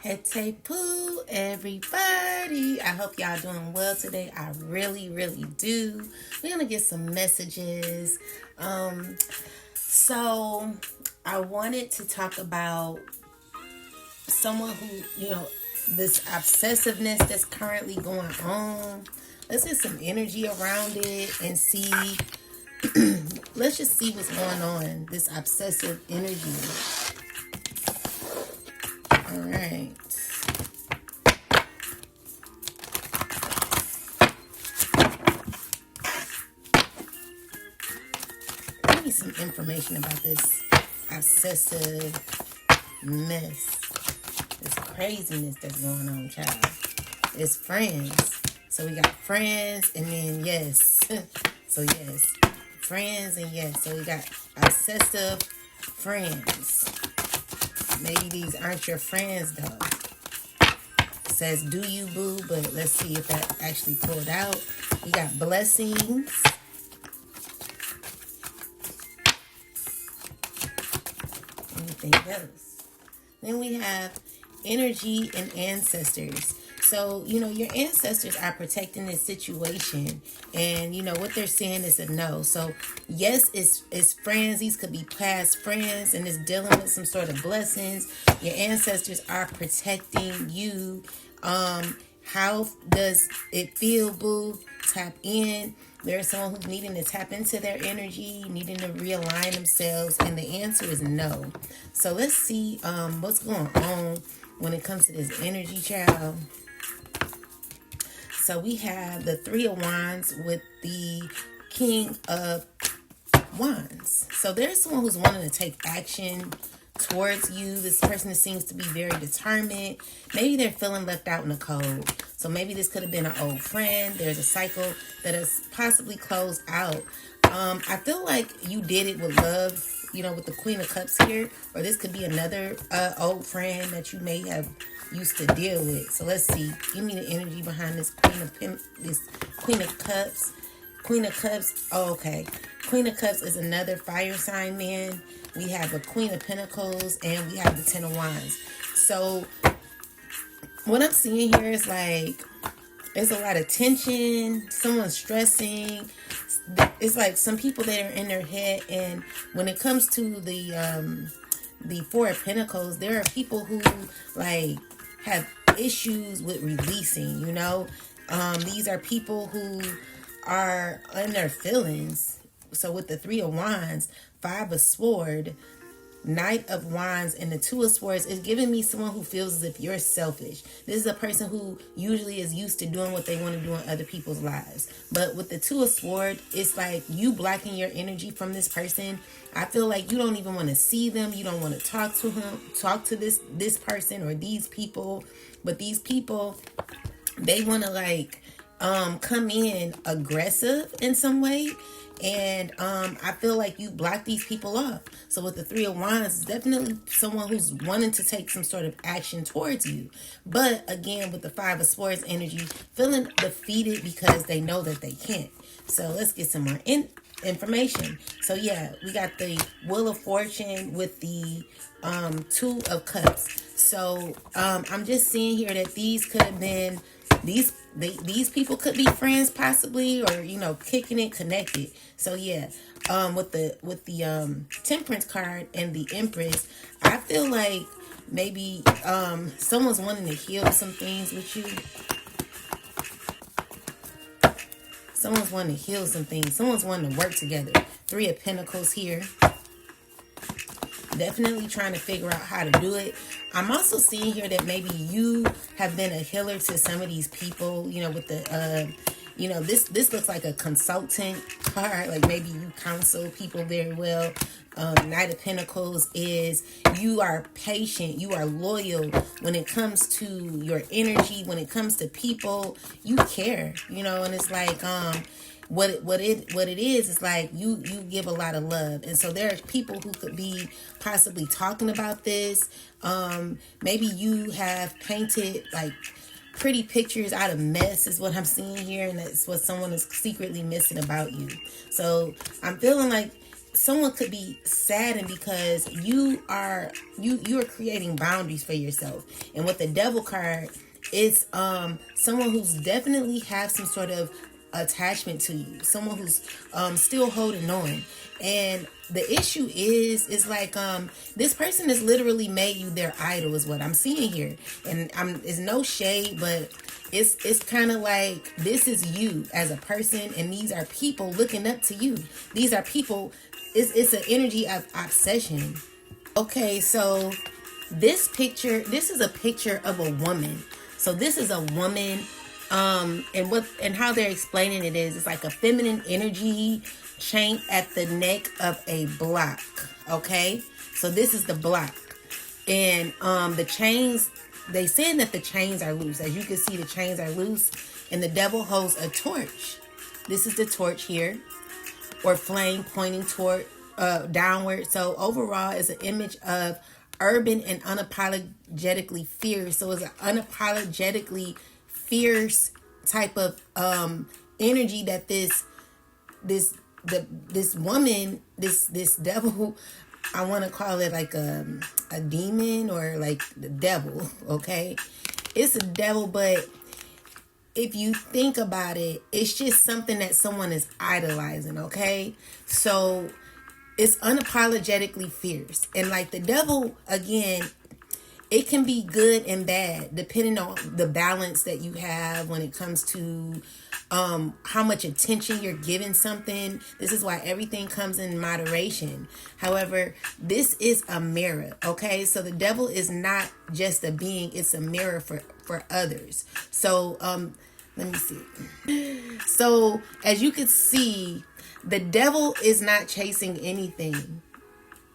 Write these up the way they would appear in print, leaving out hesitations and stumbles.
Hete poo, everybody. I hope y'all doing well today. I really, really do. We're gonna get some messages. So I wanted to talk about someone who, this obsessiveness that's currently going on. Let's get some energy around it and see. Let's just see what's going on. This obsessive energy. All right. Give me some information about this obsessive mess, this craziness that's going on, child. It's friends. So we got friends, and then yes. So yes, friends, and yes. So we got obsessive friends. Maybe these aren't your friends, though. It says, do you, boo? But let's see if that actually pulled out. We got blessings. Anything else? Then we have energy and ancestors. So, your ancestors are protecting this situation. And, what they're saying is a no. So, yes, it's friends. These could be past friends. And it's dealing with some sort of blessings. Your ancestors are protecting you. How does it feel, boo? Tap in. There's someone who's needing to tap into their energy, needing to realign themselves. And the answer is no. So, let's see what's going on when it comes to this energy, child. So we have the Three of Wands with the King of Wands. So there's someone who's wanting to take action towards you. This person seems to be very determined. Maybe they're feeling left out in the cold. So maybe this could have been an old friend. There's a cycle that has possibly closed out. I feel like you did it with love, with the Queen of Cups here. Or this could be another old friend that you may have used to deal with. So let's see. Give me the energy behind this Queen of Cups. Queen of Cups. Oh, okay. Queen of Cups is another fire sign man. We have a Queen of Pentacles and we have the Ten of Wands. So what I'm seeing here is like there's a lot of tension. Someone's stressing. It's like some people that are in their head. And when it comes to the Four of Pentacles, there are people who like have issues with releasing, these are people who are in their feelings. So with the Three of Wands, Five of Swords, Knight of Wands, and the Two of Swords is giving me someone who feels as if you're selfish. This is a person who usually is used to doing what they want to do in other people's lives. But with the Two of Swords, it's like you blocking your energy from this person. I feel like you don't even want to see them. You don't want to talk to this person or these people. But these people, they want to come in aggressive in some way. And I feel like you block these people off. So with the Three of Wands, it's definitely someone who's wanting to take some sort of action towards you. But again, with the Five of Swords energy, feeling defeated because they know that they can't. So let's get some more information. So yeah, we got the Wheel of Fortune with the Two of Cups. So I'm just seeing here that these could have been these people could be friends possibly, or kicking it connected. So yeah, with the Temperance card and the Empress, I feel like maybe someone's wanting to heal some things with you. Someone's wanting to heal some things. Someone's wanting to work together. Three of Pentacles here. Definitely trying to figure out how to do it. I'm also seeing here that maybe you have been a healer to some of these people, with the, this looks like a consultant card. Like maybe you counsel people very well. Knight of Pentacles is you are patient, you are loyal when it comes to your energy, when it comes to people, you care, and it's like, what it is like you give a lot of love. And so there are people who could be possibly talking about this. Maybe you have painted like pretty pictures out of mess is what I'm seeing here, and that's what someone is secretly missing about you. So I'm feeling like someone could be saddened because you are creating boundaries for yourself. And with the devil card, it's someone who's definitely have some sort of attachment to you, someone who's still holding on. And the issue is like this person has literally made you their idol, is what I'm seeing here. And it's no shade, but it's kind of like this is you as a person, and these are people looking up to you. These are people. It's an energy of obsession. Okay, so this is a picture of a woman. So this is a woman, and how they're explaining it is, it's like a feminine energy chain at the neck of a block. Okay, so this is the block, and the chains. They saying that the chains are loose. As you can see, the chains are loose, and the devil holds a torch. This is the torch here, or flame pointing toward downward. So overall, it's an image of urban and unapologetically fierce. So it's an unapologetically fierce type of energy that this woman, this devil, I want to call it like a demon, or like the devil. Okay, it's a devil, but if you think about it, it's just something that someone is idolizing. Okay, so it's unapologetically fierce. And like the devil, again, it can be good and bad depending on the balance that you have when it comes to how much attention you're giving something. This is why everything comes in moderation. However, this is a mirror. Okay, so the devil is not just a being, it's a mirror for others. So let me see. So as you can see, the devil is not chasing anything.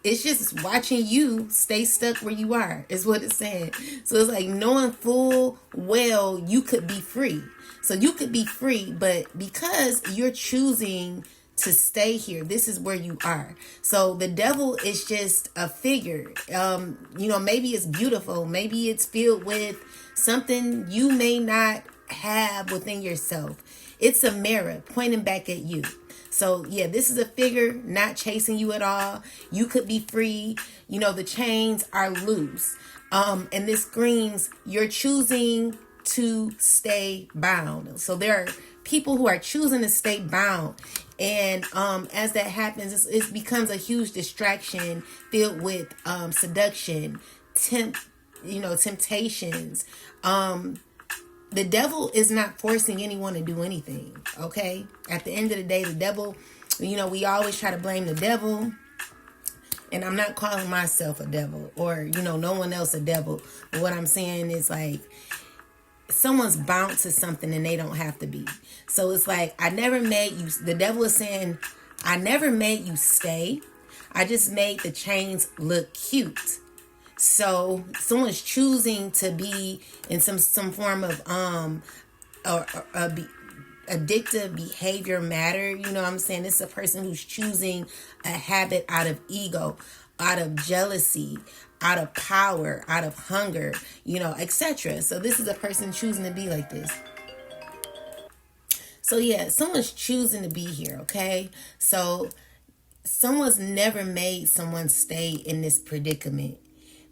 It's just watching you stay stuck where you are, is what it's saying. So it's like knowing full well you could be free. So you could be free, but because you're choosing to stay here, this is where you are. So the devil is just a figure. Maybe it's beautiful. Maybe it's filled with something you may not have within yourself. It's a mirror pointing back at you. So yeah, this is a figure not chasing you at all. You could be free. The chains are loose. And this screams you're choosing to stay bound. So there are people who are choosing to stay bound. And as that happens, it becomes a huge distraction filled with seduction, temptations. The devil is not forcing anyone to do anything, okay? At the end of the day, the devil, we always try to blame the devil. And I'm not calling myself a devil or, no one else a devil. But what I'm saying is like, someone's bound to something and they don't have to be. So it's like, I never made you, the devil is saying, I never made you stay. I just made the chains look cute. So someone's choosing to be in some form of addictive behavior matter. You know what I'm saying? It's a person who's choosing a habit out of ego, out of jealousy, out of power, out of hunger, etc. So this is a person choosing to be like this. So yeah, someone's choosing to be here, okay? So someone's never made someone stay in this predicament.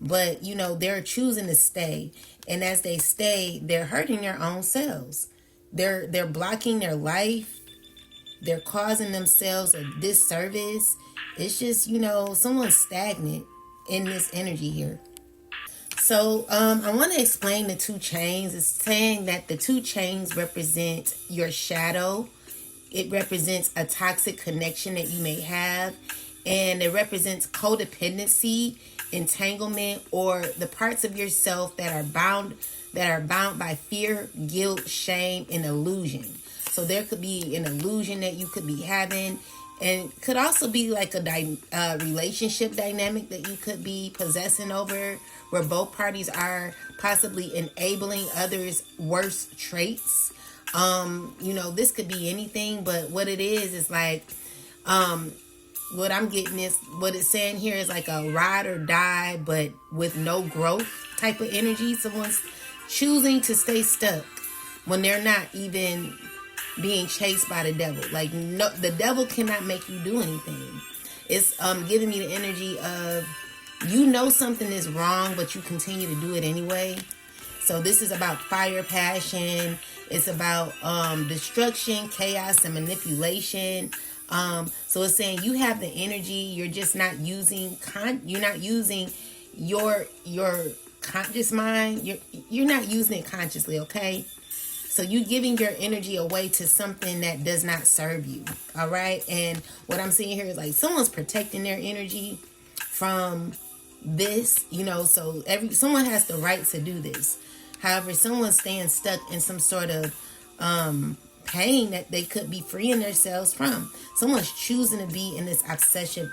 But, they're choosing to stay. And as they stay, they're hurting their own selves. They're blocking their life. They're causing themselves a disservice. It's just, someone's stagnant in this energy here. So I want to explain the two chains. It's saying that the two chains represent your shadow. It represents a toxic connection that you may have. And it represents codependency, entanglement, or the parts of yourself that are bound by fear, guilt, shame, and illusion. So there could be an illusion that you could be having, and could also be like a relationship dynamic that you could be possessing over, where both parties are possibly enabling others' worst traits. This could be anything, but what it is like, what I'm getting is, what it's saying here is like a ride or die, but with no growth type of energy. Someone's choosing to stay stuck when they're not even being chased by the devil. Like, no, the devil cannot make you do anything. It's giving me the energy of, you know, something is wrong, but you continue to do it anyway. So this is about fire, passion. It's about destruction, chaos, and manipulation. So it's saying you have the energy. You're just not using you're not using your conscious mind. You're not using it consciously. Okay. So you giving your energy away to something that does not serve you. All right. And what I'm seeing here is like someone's protecting their energy from this, you know, so someone has the right to do this. However, someone's staying stuck in some sort of pain that they could be freeing themselves from. Someone's choosing to be in this obsessive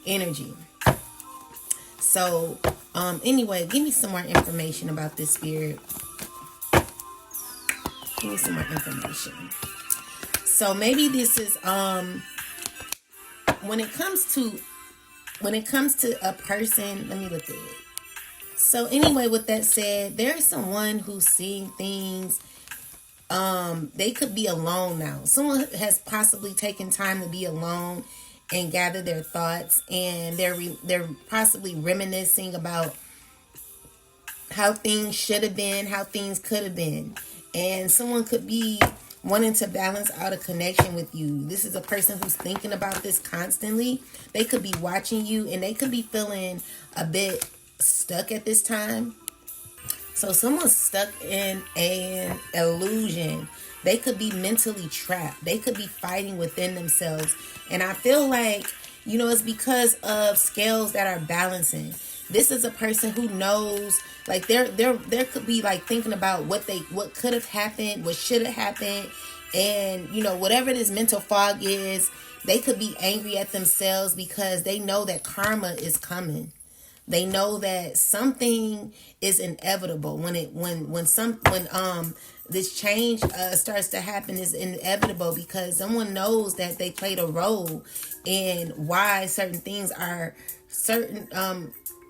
energy. So anyway, give me some more information about this, spirit. Give me some more information. So maybe this is when it comes to a person, let me look at it. So anyway, with that said, there's someone who's seeing things. They could be alone now. Someone has possibly taken time to be alone and gather their thoughts, and they're possibly reminiscing about how things should have been, how things could have been. And someone could be wanting to balance out a connection with you. This is a person who's thinking about this constantly. They could be watching you, and they could be feeling a bit stuck at this time. So someone's stuck in an illusion. They could be mentally trapped. They could be fighting within themselves. And I feel like, you know, it's because of scales that are balancing. This is a person who knows, like there could be like thinking about what could have happened, what should have happened. And, you know, whatever this mental fog is, they could be angry at themselves because they know that karma is coming. They know that something is inevitable. When this change starts to happen, is inevitable because someone knows that they played a role in why certain things are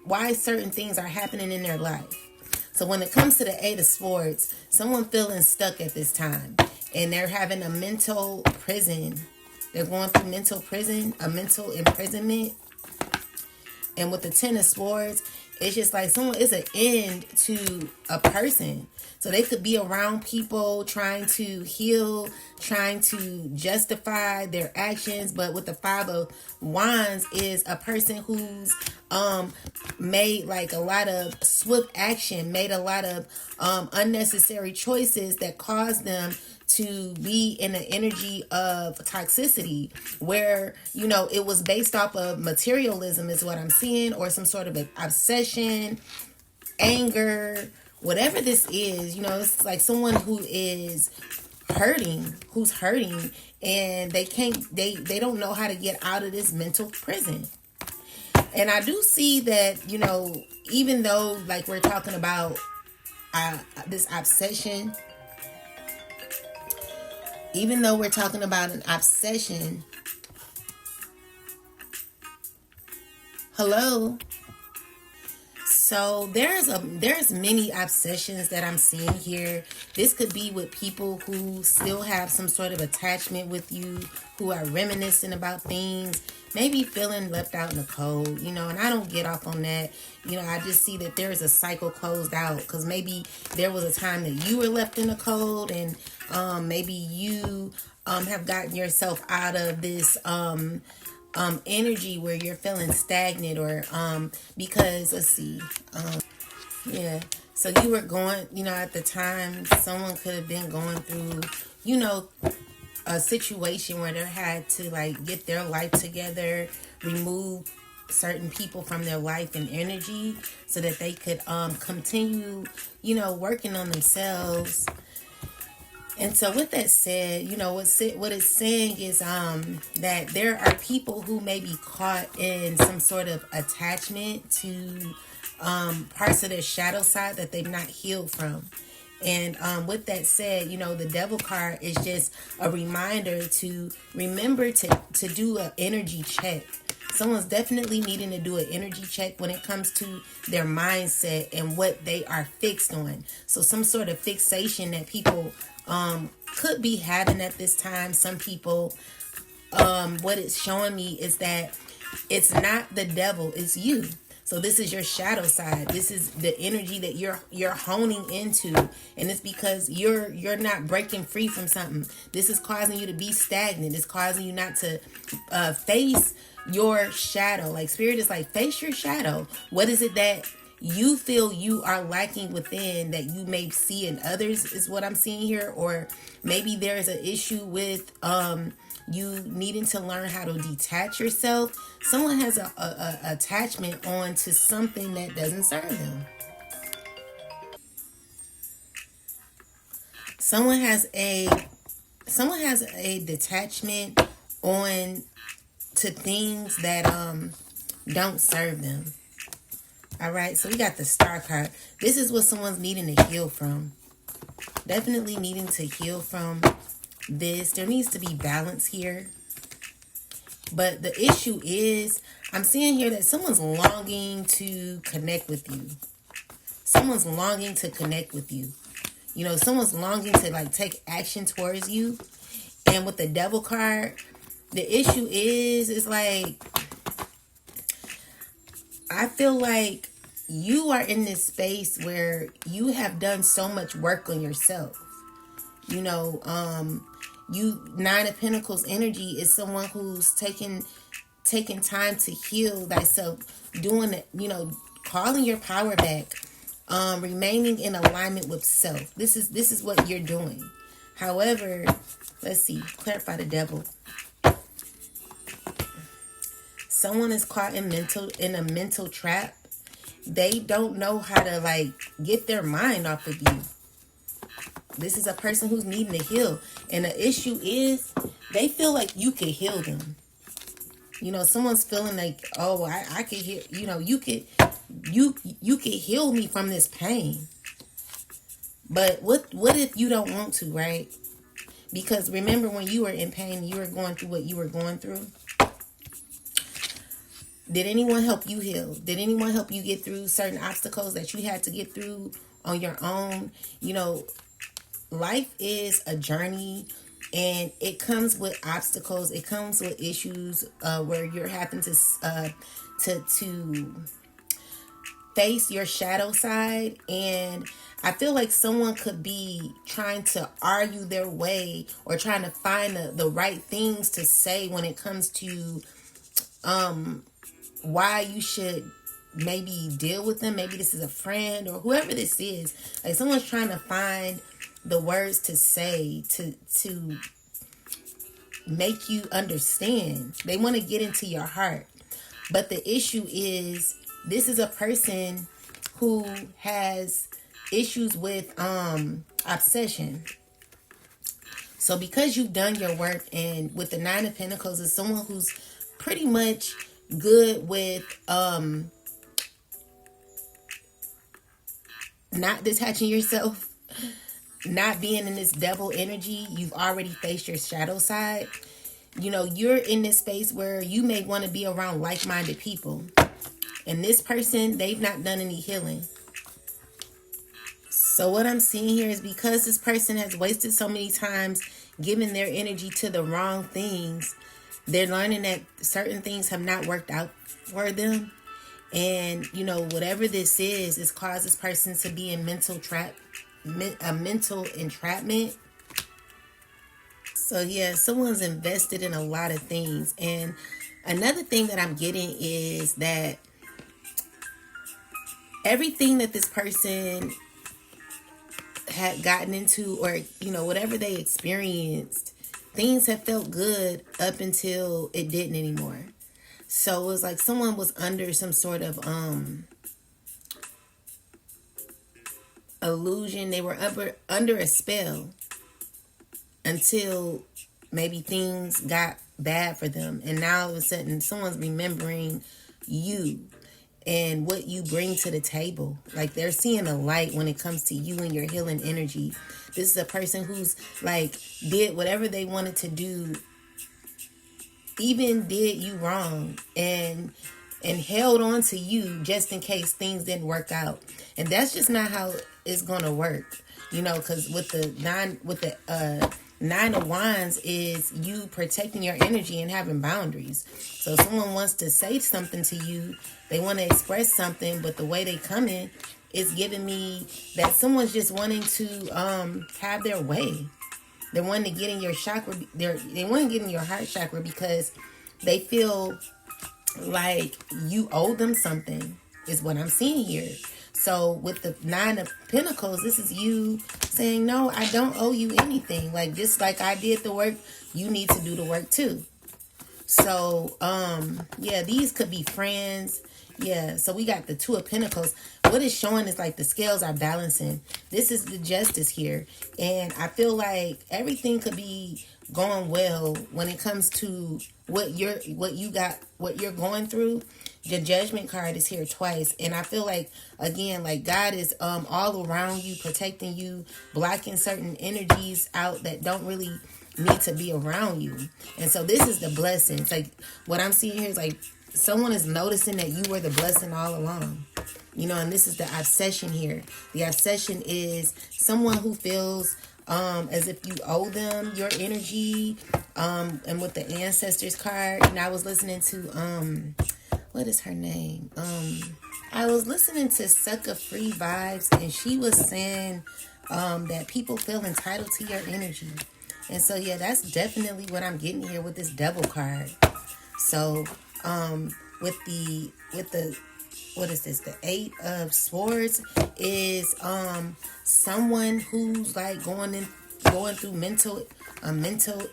happening in their life. So when it comes to the 8 of Swords, someone feeling stuck at this time, and they're having a mental prison. They're going through mental prison, a mental imprisonment. And with the 10 of Swords, it's just like it's an end to a person. So they could be around people trying to heal, trying to justify their actions. But with the 5 of Wands is a person who's made like a lot of swift action, made a lot of unnecessary choices that caused them to be in an energy of toxicity where, you know, it was based off of materialism is what I'm seeing, or some sort of an obsession, anger, whatever this is. You know, it's like someone who is who's hurting, and they don't know how to get out of this mental prison. And I do see that, you know, even though like we're talking about this obsession, even though we're talking about an obsession, hello. So there's many obsessions that I'm seeing here. This could be with people who still have some sort of attachment with you, who are reminiscing about things, maybe feeling left out in the cold, you know, and I don't get off on that. You know, I just see that there is a cycle closed out because maybe there was a time that you were left in the cold, and maybe you have gotten yourself out of this energy where you're feeling stagnant, or because let's see, yeah, so you were going, you know, at the time someone could have been going through, you know, a situation where they had to like get their life together, remove certain people from their life and energy so that they could continue, you know, working on themselves. And so with that said, you know, what it's saying is that there are people who may be caught in some sort of attachment to parts of their shadow side that they've not healed from. And with that said, you know, the Devil card is just a reminder to remember to do an energy check. Someone's definitely needing to do an energy check when it comes to their mindset and what they are fixed on. So some sort of fixation that people could be having at this time. Some people what it's showing me is that it's not the devil, it's you. So this is your shadow side. This is the energy that you're honing into, and it's because you're not breaking free from something. This is causing you to be stagnant. It's causing you not to face your shadow. Like spirit is like, face your shadow. What is it that you feel you are lacking within that you may see in others, is what I'm seeing here. Or maybe there's an issue with you needing to learn how to detach yourself. Someone has a attachment on to something that doesn't serve them. Someone has a detachment on to things that don't serve them. All right, so we got the Star card. This is what someone's needing to heal from. Definitely needing to heal from this. There needs to be balance here. But the issue is, I'm seeing here that someone's longing to connect with you. Someone's longing to connect with you. You know, someone's longing to like take action towards you. And with the Devil card, the issue is like, I feel like you are in this space where you have done so much work on yourself. You know, you Nine of Pentacles energy is someone who's taking time to heal thyself, doing it, you know, calling your power back, remaining in alignment with self. This is what you're doing. However, let's see, clarify the Devil. Someone is caught in a mental trap. They don't know how to like get their mind off of you. This is a person who's needing to heal. And the issue is they feel like you could heal them. You know, someone's feeling like, oh, I could heal, you know, you could heal me from this pain. But what if you don't want to, right? Because remember when you were in pain, you were going through what you were going through. Did anyone help you heal? Did anyone help you get through certain obstacles that you had to get through on your own? You know, life is a journey, and it comes with obstacles. It comes with issues where you're having to face your shadow side. And I feel like someone could be trying to argue their way or trying to find the right things to say when it comes to why you should maybe deal with them. Maybe this is a friend or whoever this is. Like someone's trying to find the words to say to make you understand. They want to get into your heart. But the issue is, this is a person who has issues with obsession. So because you've done your work, and with the Nine of Pentacles is someone who's pretty much good with not detaching yourself, not being in this devil energy. You've already faced your shadow side. You know, you're in this space where you may want to be around like-minded people. And this person, they've not done any healing. So what I'm seeing here is because this person has wasted so many times giving their energy to the wrong things, they're learning that certain things have not worked out for them. And, you know, whatever this is, it's caused this person to be in mental entrapment. So, yeah, someone's invested in a lot of things. And another thing that I'm getting is that everything that this person had gotten into, or, you know, whatever they experienced, things have felt good up until it didn't anymore. So it was like someone was under some sort of illusion. They were under a spell until maybe things got bad for them. And now all of a sudden someone's remembering you and what you bring to the table. Like they're seeing a light when it comes to you and your healing energy. This is a person who's like did whatever they wanted to do, even did you wrong, and held on to you just in case things didn't work out. And that's just not how it's gonna work, you know, because with the Nine of Wands is you protecting your energy and having boundaries. So if someone wants to say something to you, they want to express something, but the way they come in is giving me that someone's just wanting to have their way. They're wanting to get in your chakra. They want to get in your heart chakra because they feel like you owe them something, is what I'm seeing here. So with the Nine of Pentacles, this is you saying, no, I don't owe you anything. Like, just like I did the work, you need to do the work too. So, yeah, these could be friends. Yeah, so we got the Two of Pentacles. What it's showing is like the scales are balancing. This is the Justice here. And I feel like everything could be going well when it comes to what you're going through. The Judgment card is here twice. And I feel like, again, like God is all around you, protecting you, blocking certain energies out that don't really need to be around you. And so this is the blessing. It's like what I'm seeing here is like someone is noticing that you were the blessing all along. You know, and this is the obsession here. The obsession is someone who feels as if you owe them your energy. And with the Ancestors card, and I was listening to what is her name? I was listening to Sucker Free Vibes, and she was saying that people feel entitled to your energy. And so, yeah, that's definitely what I'm getting here with this Devil card. So, with the what is this? The Eight of Swords is someone who's like going through mental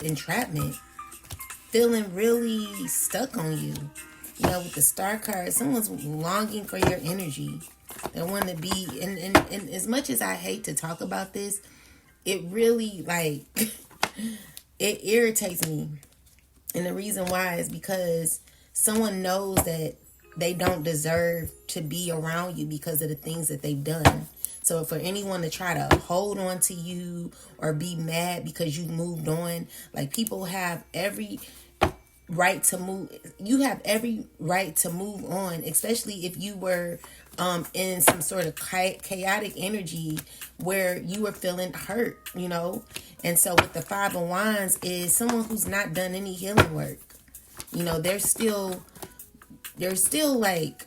entrapment, feeling really stuck on you. You know, with the Star card, someone's longing for your energy. They want to be, and as much as I hate to talk about this, it really, like, it irritates me. And the reason why is because someone knows that they don't deserve to be around you because of the things that they've done. So for anyone to try to hold on to you or be mad because you moved on, like, people have every right to move. You have every right to move on, especially if you were in some sort of chaotic energy where you were feeling hurt, you know. And so with the Five of Wands is someone who's not done any healing work. You know, there's still like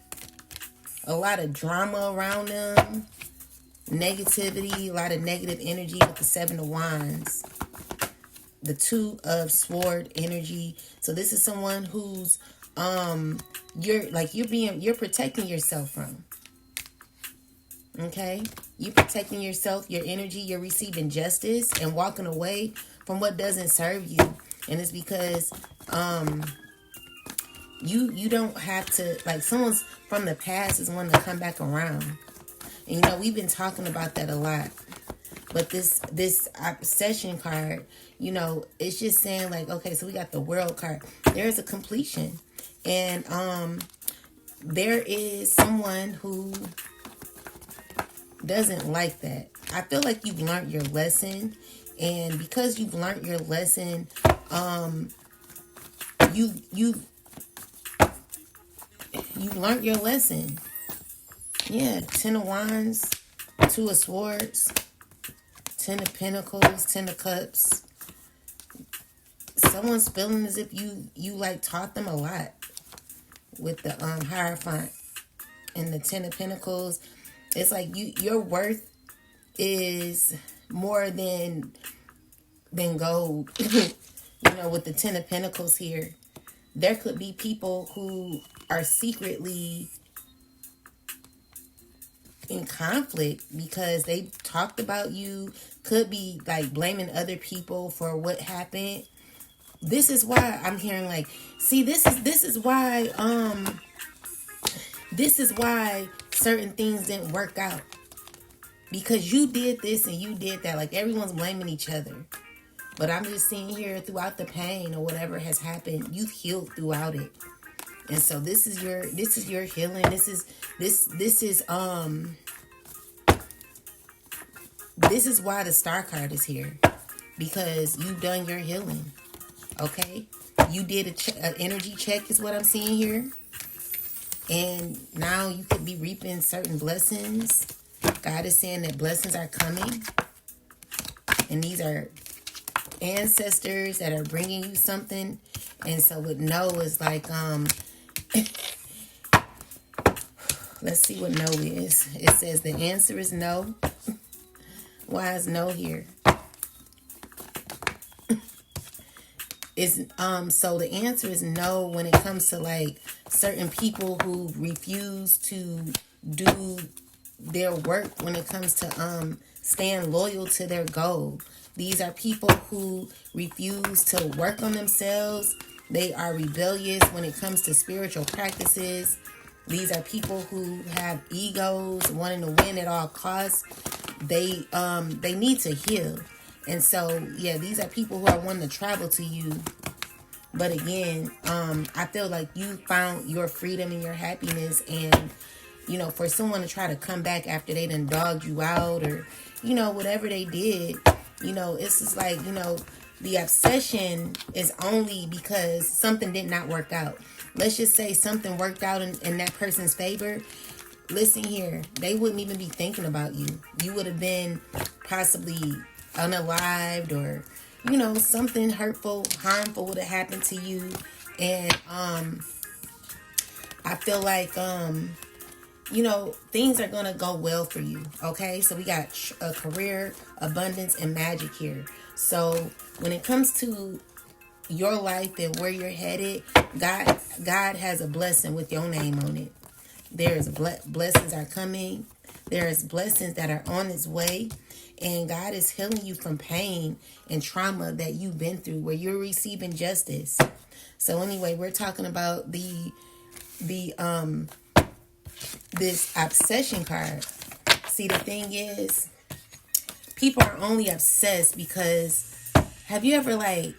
a lot of drama around them, negativity, a lot of negative energy with the Seven of Wands, the Two of Sword energy. So this is someone who's you're protecting yourself from. Okay? You're protecting yourself, your energy, you're receiving justice and walking away from what doesn't serve you. And it's because you don't have to, like, someone's from the past is wanting to come back around. And you know, we've been talking about that a lot. But this obsession card, you know, it's just saying like, okay, so we got the World card. There's a completion. And there is someone who doesn't like that. I feel like you've learned your lesson. And because you've learned your lesson, you learned your lesson. Yeah, Ten of Wands, Two of Swords, Ten of Pentacles, Ten of Cups. Someone's feeling as if you like taught them a lot with the Hierophant and the Ten of Pentacles. It's like your worth is more than gold. You know, with the Ten of Pentacles here, there could be people who are secretly in conflict because they talked about you, could be like blaming other people for what happened. This is why I'm hearing like, see, this is why certain things didn't work out, because you did this and you did that. Like, everyone's blaming each other. But I'm just seeing here, throughout the pain or whatever has happened, you've healed throughout it. And so this is your healing. This is why the Star card is here, because you've done your healing. Okay, you did an energy check is what I'm seeing here, and now you could be reaping certain blessings. God is saying that blessings are coming, and these are ancestors that are bringing you something. And so with no is like, let's see what no is. It says the answer is no. Why is no here? So the answer is no when it comes to like certain people who refuse to do their work when it comes to staying loyal to their goal. These are people who refuse to work on themselves. They are rebellious when it comes to spiritual practices. These are people who have egos, wanting to win at all costs. They need to heal. And so, yeah, these are people who are wanting to travel to you. But again, I feel like you found your freedom and your happiness. And, you know, for someone to try to come back after they done dogged you out or, you know, whatever they did, you know, it's just like, you know, the obsession is only because something did not work out. Let's just say something worked out in that person's favor. Listen here, they wouldn't even be thinking about you. You would have been possibly unalived, or, you know, something hurtful, harmful would have happened to you. And I feel like you know, things are gonna go well for you. Okay, so we got a career, abundance, and magic here. So when it comes to your life and where you're headed, God has a blessing with your name on it. There's blessings are coming. There's blessings that are on its way. And God is healing you from pain and trauma that you've been through, where you're receiving justice. So anyway, we're talking about this obsession card. See, the thing is, people are only obsessed because, have you ever like,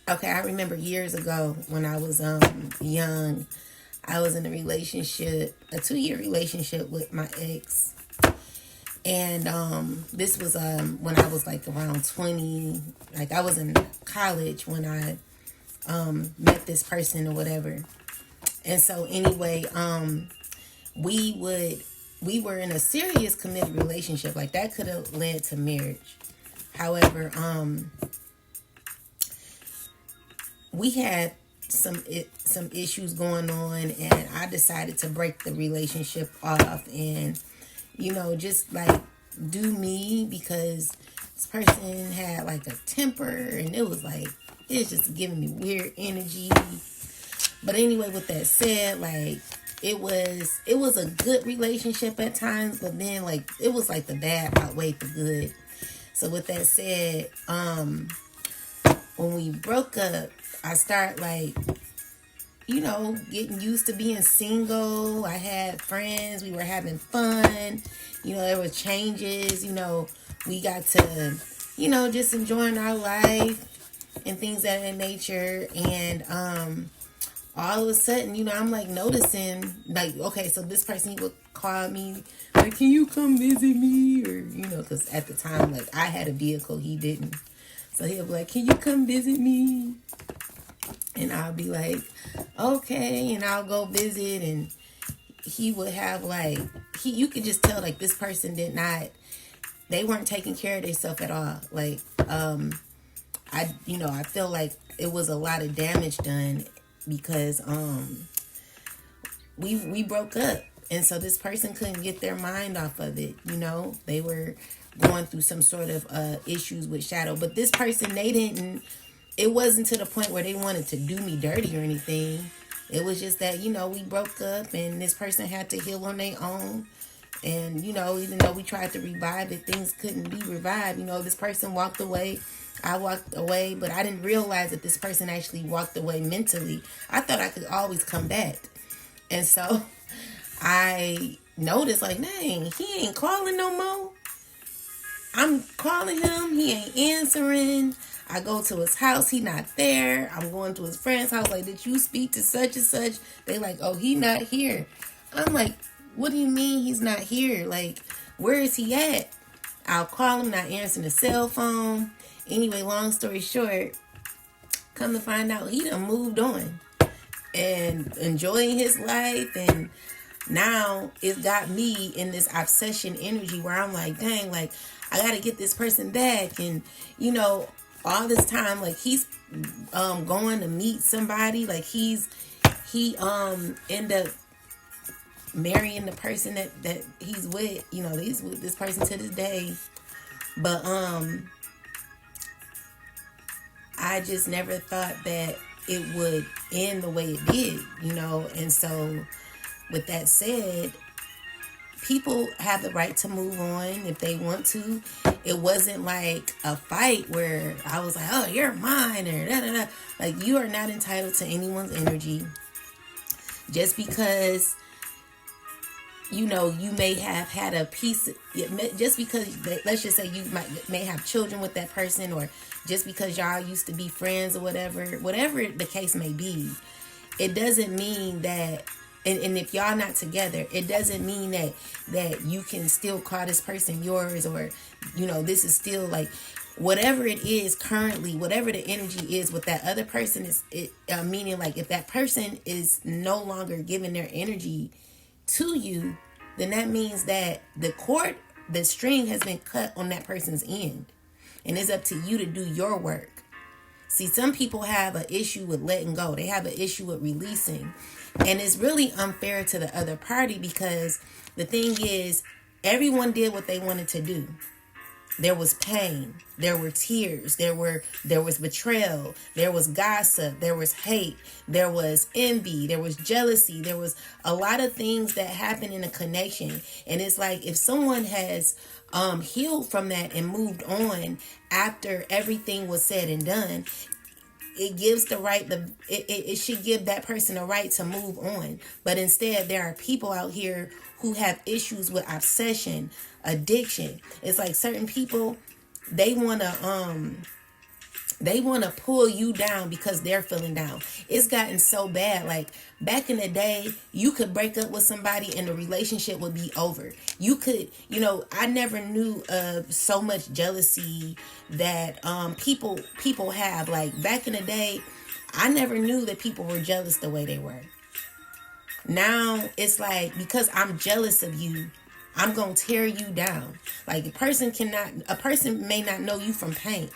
okay, I remember years ago when I was young, I was in a relationship, a 2-year relationship with my ex. And this was when I was like around 20, like I was in college when I met this person or whatever. And so anyway, we were in a serious committed relationship. Like that could have led to marriage. However, we had some issues going on, and I decided to break the relationship off and, you know, just like do me, because this person had like a temper, and it was just giving me weird energy. But anyway, with that said, like it was a good relationship at times, but then like it was like the bad outweighed the good. So with that said, when we broke up, I started like, you know, getting used to being single. I had friends. We were having fun. You know, there were changes. You know, we got to, you know, just enjoying our life and things of that nature. And all of a sudden, you know, I'm like noticing, like, okay, so this person, he would call me, like, can you come visit me? Or, you know, because at the time, like, I had a vehicle, he didn't. So he'll be like, can you come visit me? And I'll be like, okay, and I'll go visit, and he would have like, you could just tell like this person they weren't taking care of themselves at all. Like, I feel like it was a lot of damage done because we broke up, and so this person couldn't get their mind off of it. You know, they were going through some sort of issues with shadow, but this person, it wasn't to the point where they wanted to do me dirty or anything. It was just that, you know, we broke up and this person had to heal on their own. And, you know, even though we tried to revive it, things couldn't be revived. You know, this person walked away. I walked away, but I didn't realize that this person actually walked away mentally. I thought I could always come back. And so I noticed, like, dang, he ain't calling no more. I'm calling him. He ain't answering. I go to his house. He not there. I'm going to his friend's house. Like, did you speak to such and such? They like, oh, he not here. I'm like, what do you mean he's not here? Like, where is he at? I'll call him, not answering the cell phone. Anyway, long story short, come to find out he done moved on and enjoying his life. And Now it got me in this obsession energy where I'm like, dang, like I gotta get this person back. And all this time, like he's going to meet somebody, like he end up marrying the person that he's with. He's with this person to this day. But I just never thought that it would end the way it did, and so with that said, people have the right to move on if they want to. It wasn't like a fight where I was like, oh, you're mine, or da da da. Like, you are not entitled to anyone's energy. Just because, you may have had a piece, just because, let's just say you may have children with that person, or just because y'all used to be friends or whatever the case may be, it doesn't mean that, and if y'all not together, it doesn't mean that you can still call this person yours, or, this is still like, whatever it is currently, whatever the energy is with that other person meaning like if that person is no longer giving their energy to you, then that means that the string has been cut on that person's end. And it's up to you to do your work. See, some people have an issue with letting go. They have an issue with releasing. And it's really unfair to the other party, because the thing is, everyone did what they wanted to do. There was pain. There were tears. There was betrayal. There was gossip. There was hate. There was envy. There was jealousy. There was a lot of things that happen in a connection. And it's like, if someone has healed from that and moved on after everything was said and done, it gives it should give that person a right to move on. But instead, there are people out here who have issues with obsession, addiction. It's like certain people, they want to pull you down because they're feeling down. It's gotten so bad. Like, back in the day, you could break up with somebody and the relationship would be over. You could, I never knew of so much jealousy that people have. Like, back in the day, I never knew that people were jealous the way they were. Now it's like, because I'm jealous of you, I'm going to tear you down. Like, a person may not know you from paint.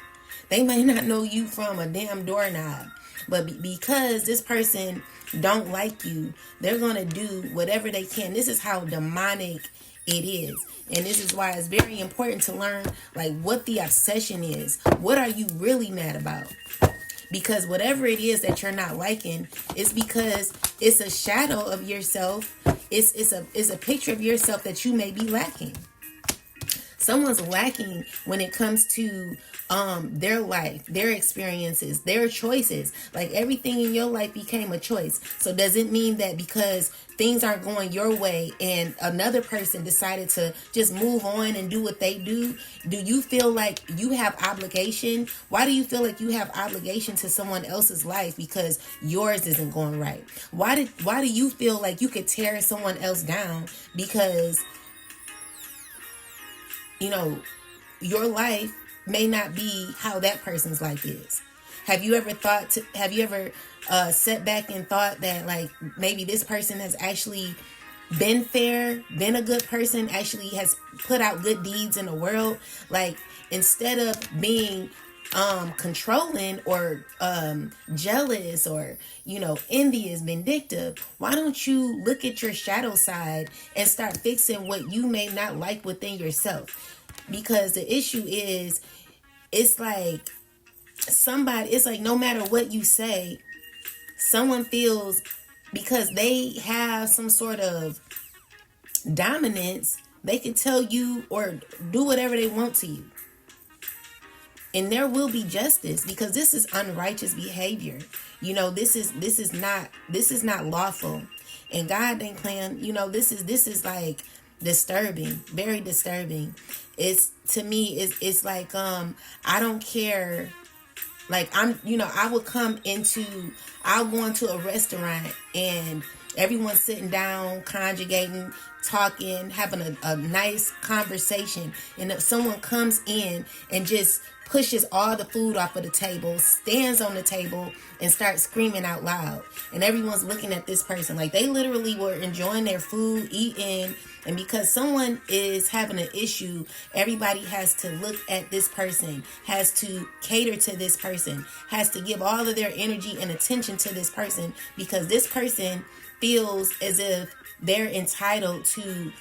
They may not know you from a damn doorknob. But because this person don't like you, they're going to do whatever they can. This is how demonic it is. And this is why it's very important to learn, like, what the obsession is. What are you really mad about? Because whatever it is that you're not liking, it's because it's a shadow of yourself. It's a picture of yourself that you may be lacking. Someone's lacking when it comes to their life, their experiences, their choices. Like, everything in your life became a choice. So does it mean that because things aren't going your way and another person decided to just move on and do what they do you feel like you have obligation? Why do you feel like you have obligation to someone else's life because yours isn't going right? Why do you feel like you could tear someone else down because your life may not be how that person's life is? Have you ever sat back and thought that, like, maybe this person has actually been fair, been a good person, actually has put out good deeds in the world? Like, instead of being controlling or jealous or envious, vindictive, why don't you look at your shadow side and start fixing what you may not like within yourself? Because the issue is, it's like no matter what you say, someone feels, because they have some sort of dominance, they can tell you or do whatever they want to you. And there will be justice, because this is unrighteous behavior. This is not lawful. And God ain't playing, this is like disturbing, very disturbing. To me, it's like, I don't care. Like, I'll go into a restaurant and Everyone's sitting down, conjugating, talking, having a nice conversation. And if someone comes in and just pushes all the food off of the table, stands on the table, and starts screaming out loud. And everyone's looking at this person like they literally were enjoying their food, eating. And because someone is having an issue, everybody has to look at this person, has to cater to this person, has to give all of their energy and attention to this person, because this person feels as if they're entitled to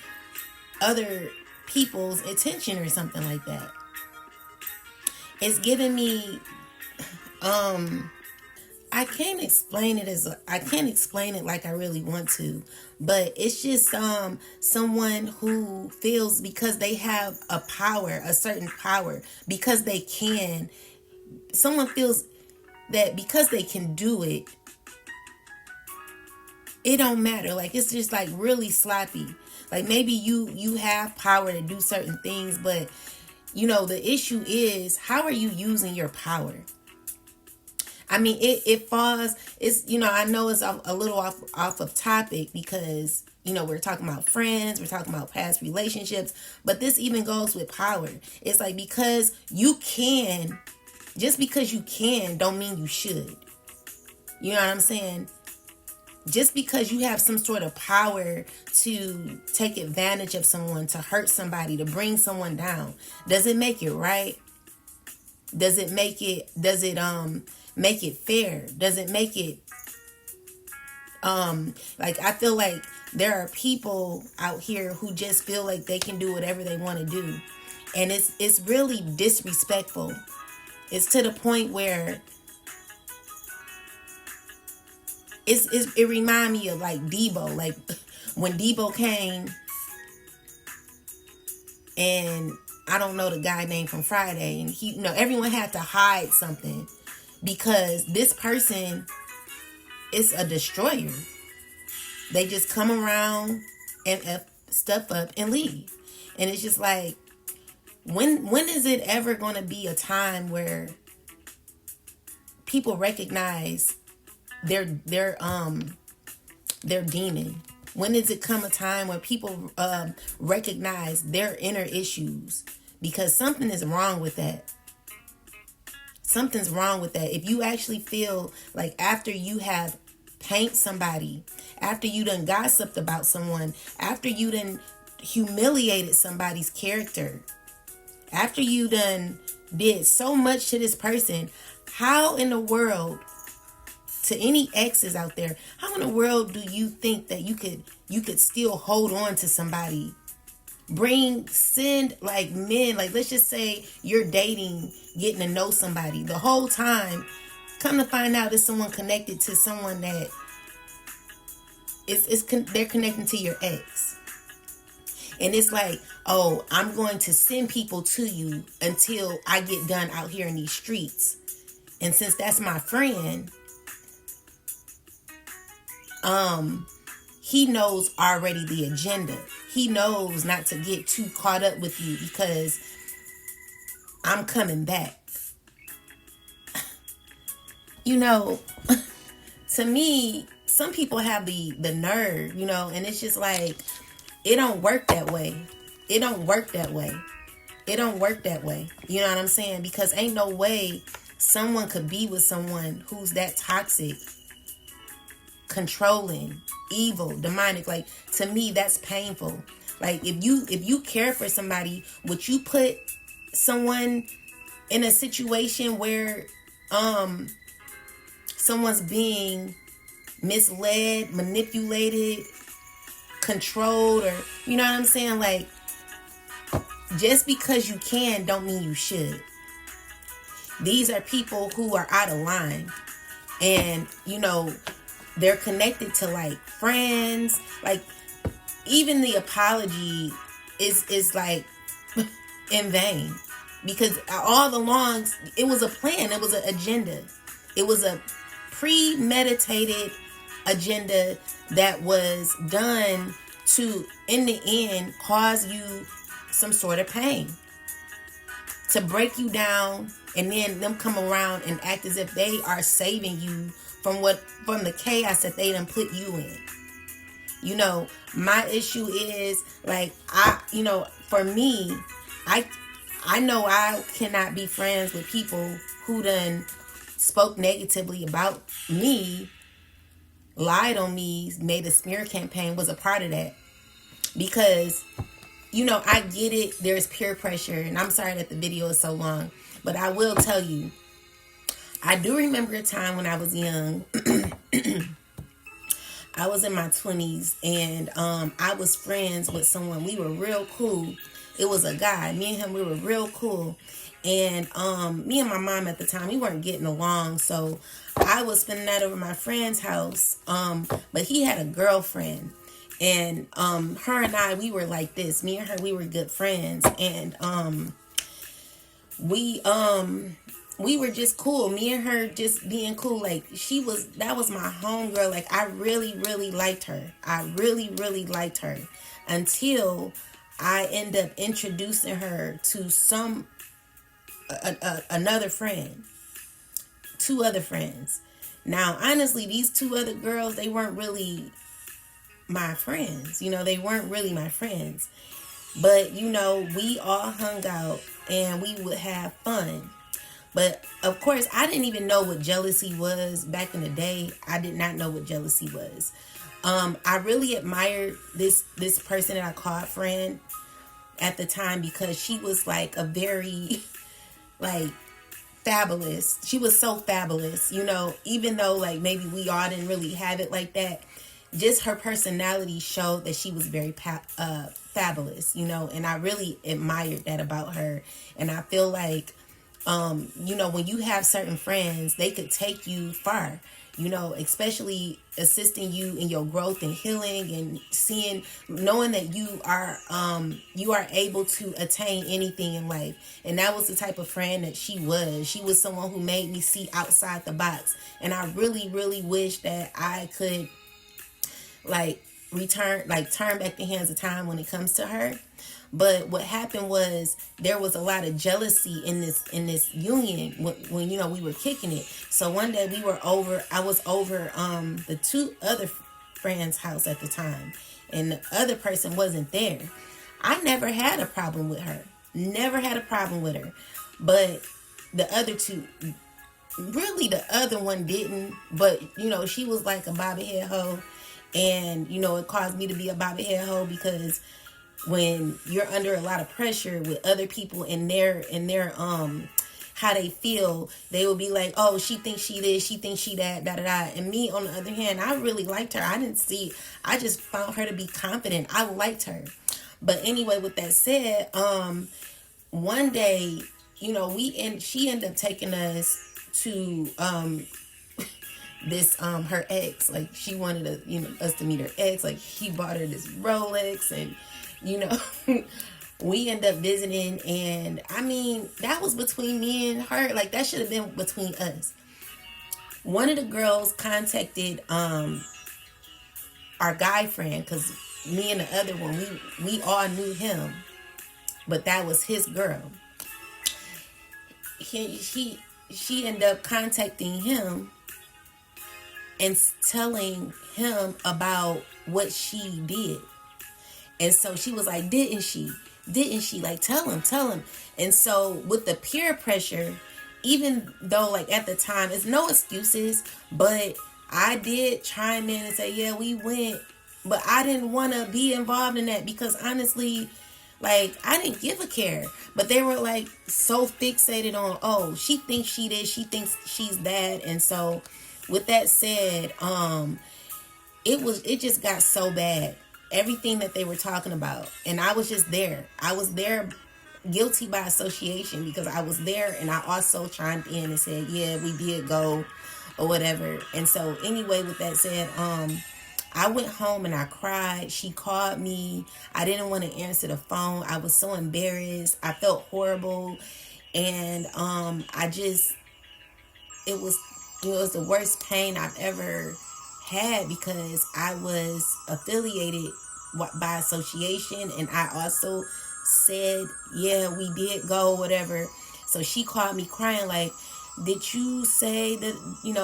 other people's attention or something like that. It's giving me, I can't explain it like I really want to, but it's just someone who feels because they have a power, a certain power, because they can. Someone feels that because they can do it, it don't matter. Like, it's just like really sloppy. Like, maybe you have power to do certain things, but you know, the issue is, how are you using your power? I mean, it falls, it's, you know, I know it's a little off of topic because, you know, we're talking about friends, we're talking about past relationships, but this even goes with power. It's like, because you can, just because you can, don't mean you should. You know what I'm saying? Just because you have some sort of power to take advantage of someone, to hurt somebody, to bring someone down, does it make it right? Does it make it fair? Does it make it, like, I feel like there are people out here who just feel like they can do whatever they want to do. And it's really disrespectful. It's to the point where it remind me of like Debo, like when Debo came, and I don't know the guy name from Friday, and he, you know, everyone had to hide something because this person is a destroyer. They just come around and F stuff up and leave. And it's just like, when is it ever going to be a time where people recognize their demon? When does it come a time where people recognize their inner issues? Because something is wrong with that. Something's wrong with that. If you actually feel like after you have paint somebody, after you done gossiped about someone, after you done humiliated somebody's character, after you done did so much to this person, how in the world, to any exes out there, how in the world do you think that you could still hold on to somebody? Send like men, like let's just say you're dating, getting to know somebody. The whole time, come to find out it's someone connected to someone that they're connecting to your ex. And it's like, oh, I'm going to send people to you until I get done out here in these streets. And since that's my friend, he knows already the agenda. He knows not to get too caught up with you because I'm coming back. You know, to me, some people have the nerve, you know, and it's just like, it don't work that way. It don't work that way. It don't work that way. You know what I'm saying? Because ain't no way someone could be with someone who's that toxic, controlling, evil, demonic. Like, to me, that's painful. Like, if you care for somebody, would you put someone in a situation where someone's being misled, manipulated, controlled, or, you know what I'm saying? Like, just because you can don't mean you should. These are people who are out of line, and, you know, they're connected to like friends. Like, even the apology is like in vain, because all along it was a plan. It was an agenda. It was a premeditated agenda that was done to, in the end, cause you some sort of pain, to break you down, and then them come around and act as if they are saving you from the chaos that they done put you in. My issue is like, for me, I know I cannot be friends with people who done spoke negatively about me, lied on me, made a smear campaign, was a part of that. Because, I get it. There's peer pressure. And I'm sorry that the video is so long. But I will tell you, I do remember a time when I was young. I was in my 20s. And I was friends with someone. We were real cool. It was a guy. Me and him, we were real cool. And me and my mom at the time, we weren't getting along. So I was spending that over my friend's house. But he had a girlfriend. And her and I, we were like this. Me and her, we were good friends. And we were just cool. Me and her just being cool. Like, that was my homegirl. Like, I really, really liked her. I really, really liked her. Until I end up introducing her to another friend. 2 other friends. Now, honestly, these 2 other girls, they weren't really my friends. They weren't really my friends. But, we all hung out and we would have fun. But, of course, I didn't even know what jealousy was back in the day. I did not know what jealousy was. I really admired this person that I called friend at the time, because she was like a very, like, fabulous. She was so fabulous, even though, like, maybe we all didn't really have it like that. Just her personality showed that she was very fabulous, and I really admired that about her. And I feel like, when you have certain friends, they could take you far, especially assisting you in your growth and healing, and knowing that you are able to attain anything in life. And that was the type of friend that she was. She was someone who made me see outside the box. And I really, really wish that I could turn back the hands of time when it comes to her. But what happened was there was a lot of jealousy in this union when we were kicking it. So one day I was over the 2 other friends' house at the time, and the other person wasn't there. I never had a problem with her. But the other 2, really the other one didn't. But she was like a bobblehead hoe. And, it caused me to be a bobblehead hoe, because when you're under a lot of pressure with other people and their how they feel, they will be like, oh, she thinks she this, she thinks she that, da da da. And me, on the other hand, I really liked her. I just found her to be confident. I liked her. But anyway, with that said, one day, she ended up taking us to her ex. Like, she wanted us to meet her ex. Like, he bought her this Rolex, and we end up visiting. And I mean, that was between me and her. Like, that should have been between us. One of the girls contacted our guy friend, because me and the other one, we all knew him, but that was his girl. She ended up contacting him and telling him about what she did. And so she was like, didn't she? Like, tell him. And so with the peer pressure, even though, like, at the time, it's no excuses, but I did chime in and say, yeah, we went, but I didn't want to be involved in that, because honestly, like, I didn't give a care. But they were like so fixated on, oh, she thinks she this, she thinks she's that. And so with that said, it just got so bad. Everything that they were talking about. And I was just there. I was there guilty by association, because I was there, and I also chimed in and said, yeah, we did go or whatever. And so anyway, with that said, I went home and I cried. She called me. I didn't want to answer the phone. I was so embarrassed. I felt horrible. And it was the worst pain I've ever had, because I was affiliated by association, and I also said, yeah, we did go, whatever. So she called me crying like, did you say that,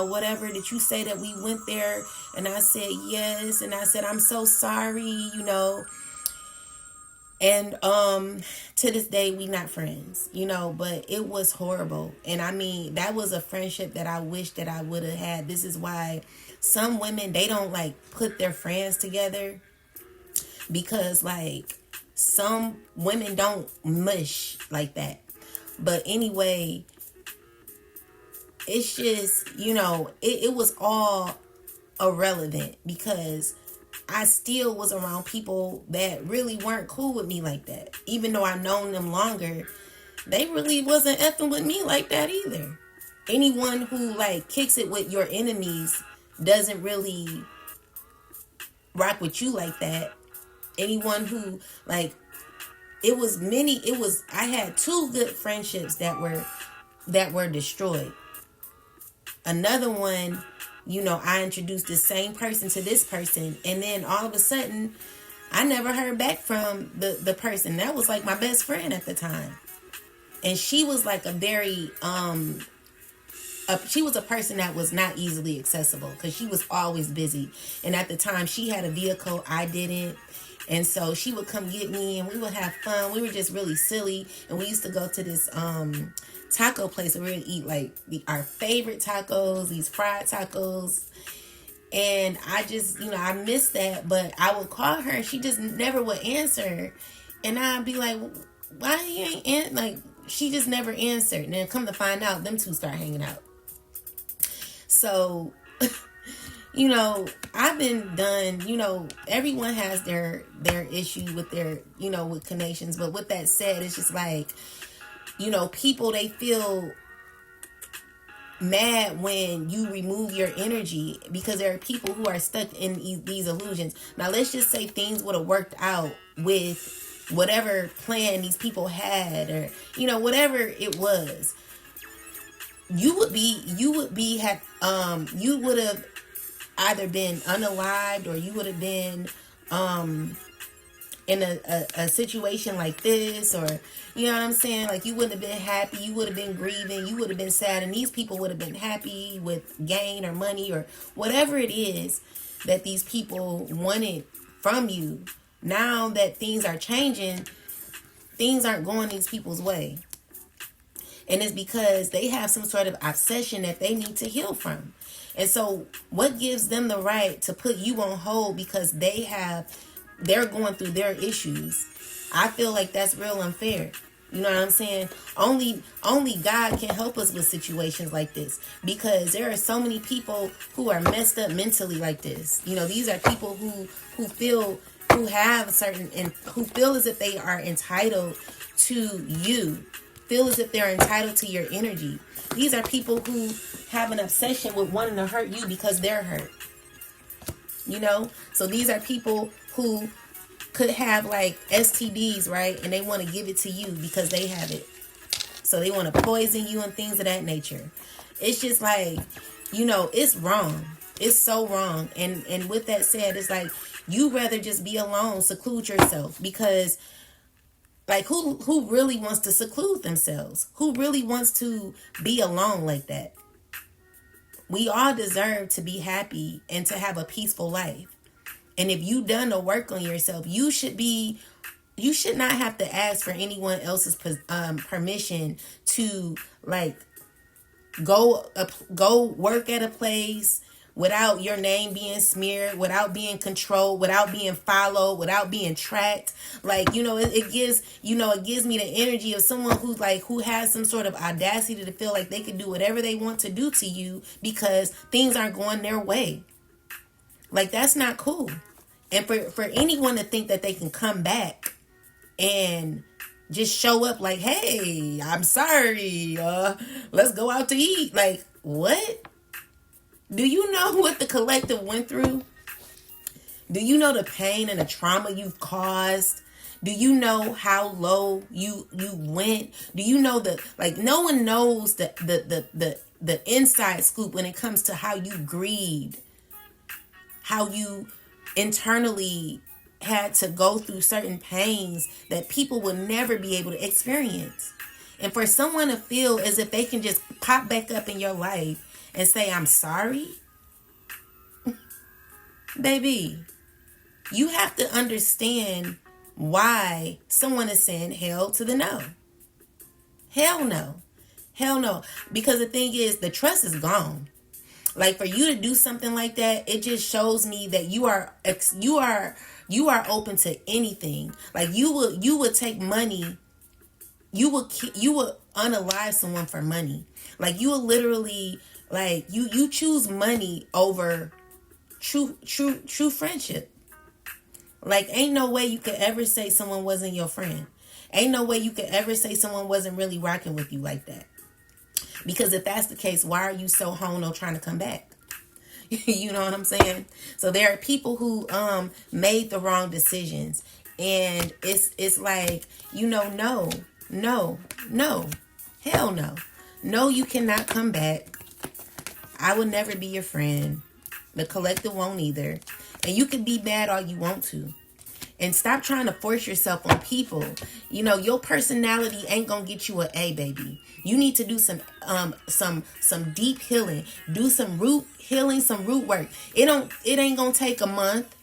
whatever, did you say that we went there? And I said, yes. And I said, I'm so sorry. And to this day we not friends, but it was horrible. And I mean, that was a friendship that I wish that I would have had. This is why some women, they don't like put their friends together, because like some women don't mush like that. But anyway, it's just, it was all irrelevant, because I still was around people that really weren't cool with me like that. Even though I've known them longer, they really wasn't effing with me like that either. Anyone who like kicks it with your enemies doesn't really rock with you like that. Anyone who like, I had two good friendships that were destroyed. Another one, I introduced the same person to this person, and then all of a sudden I never heard back from the person. That was like my best friend at the time. And she was like she was a person that was not easily accessible, because she was always busy. And at the time she had a vehicle, I didn't. And so she would come get me and we would have fun. We were just really silly. And we used to go to this taco place where we would eat like our favorite tacos, these fried tacos. And I just, I missed that. But I would call her and she just never would answer. And I'd be like, why you ain't like, she just never answered. And then come to find out, them two start hanging out. So I've been done, everyone has their issue with their, with connections. But with that said, it's just like, people, they feel mad when you remove your energy, because there are people who are stuck in these illusions. Now, let's just say things would have worked out with whatever plan these people had, or, whatever it was. You would have either been unalived, or you would have been in a situation like this, or you know what I'm saying, like you wouldn't have been happy, you would have been grieving, you would have been sad, and these people would have been happy with gain or money or whatever it is that these people wanted from you. Now that things are changing, things aren't going these people's way. And it's because they have some sort of obsession that they need to heal from. And so what gives them the right to put you on hold because they're going through their issues? I feel like that's real unfair. You know what I'm saying? Only God can help us with situations like this, because there are so many people who are messed up mentally like this. These are people who feel as if they are entitled to you, feel as if they're entitled to your energy. These are people who have an obsession with wanting to hurt you because they're hurt. So these are people who could have like STDs, right? And they want to give it to you because they have it. So they want to poison you and things of that nature. It's just like, it's wrong. It's so wrong. And with that said, it's like, you rather just be alone, seclude yourself, because like who really wants to seclude themselves? Who really wants to be alone like that? We all deserve to be happy and to have a peaceful life. And if you've done the work on yourself, you should not have to ask for anyone else's permission to like go work at a place without your name being smeared, without being controlled, without being followed, without being tracked. Like, it gives me the energy of someone who has some sort of audacity to feel like they can do whatever they want to do to you because things aren't going their way. Like, that's not cool. And for anyone to think that they can come back and just show up like, hey, I'm sorry, let's go out to eat. Like, what? Do you know what the collective went through? Do you know the pain and the trauma you've caused? Do you know how low you went? Do you know no one knows the inside scoop when it comes to how you grieved, how you internally had to go through certain pains that people will never be able to experience. And for someone to feel as if they can just pop back up in your life and say, I'm sorry, baby, you have to understand why someone is saying hell to the no. Hell no. Hell no. Because the thing is, the trust is gone. Like, for you to do something like that, it just shows me that you are open to anything. Like, you would take money. You would unalive someone for money. Like, you will literally, like, you choose money over true friendship. Like, ain't no way you could ever say someone wasn't your friend. Ain't no way you could ever say someone wasn't really rocking with you like that. Because if that's the case, why are you so hono trying to come back? You know what I'm saying? So there are people who made the wrong decisions. And it's like, no. Hell no. No, you cannot come back. I will never be your friend. The collective won't either. And you can be mad all you want to. And stop trying to force yourself on people. Your personality ain't gonna get you an A, baby. You need to do some deep healing. Do some root healing, some root work. It ain't gonna take a month.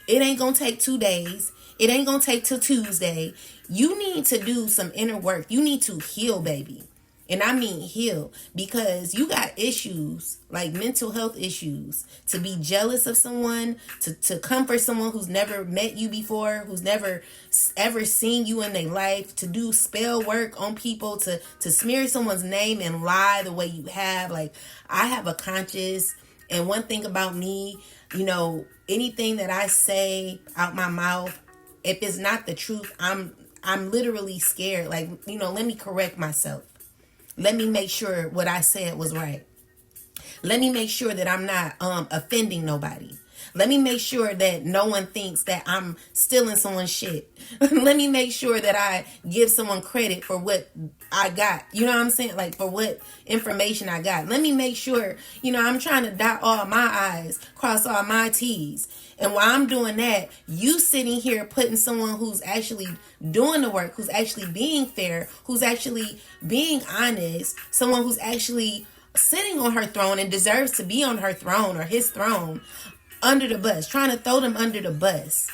It ain't gonna take 2 days. It ain't gonna take till Tuesday. You need to do some inner work. You need to heal, baby. And I mean heal, because you got issues, like mental health issues, to be jealous of someone, to comfort someone who's never met you before, who's never ever seen you in their life, to do spell work on people, to smear someone's name and lie the way you have. Like, I have a conscience, and one thing about me, anything that I say out my mouth, if it's not the truth, I'm literally scared. Like, let me correct myself. Let me make sure what I said was right. Let me make sure that I'm not offending nobody. Let me make sure that no one thinks that I'm stealing someone's shit. Let me make sure that I give someone credit for what I got. You know what I'm saying? Like, for what information I got. Let me make sure, I'm trying to dot all my I's, cross all my T's. And while I'm doing that, you sitting here putting someone who's actually doing the work, who's actually being fair, who's actually being honest, someone who's actually sitting on her throne and deserves to be on her throne or his throne, under the bus, trying to throw them under the bus.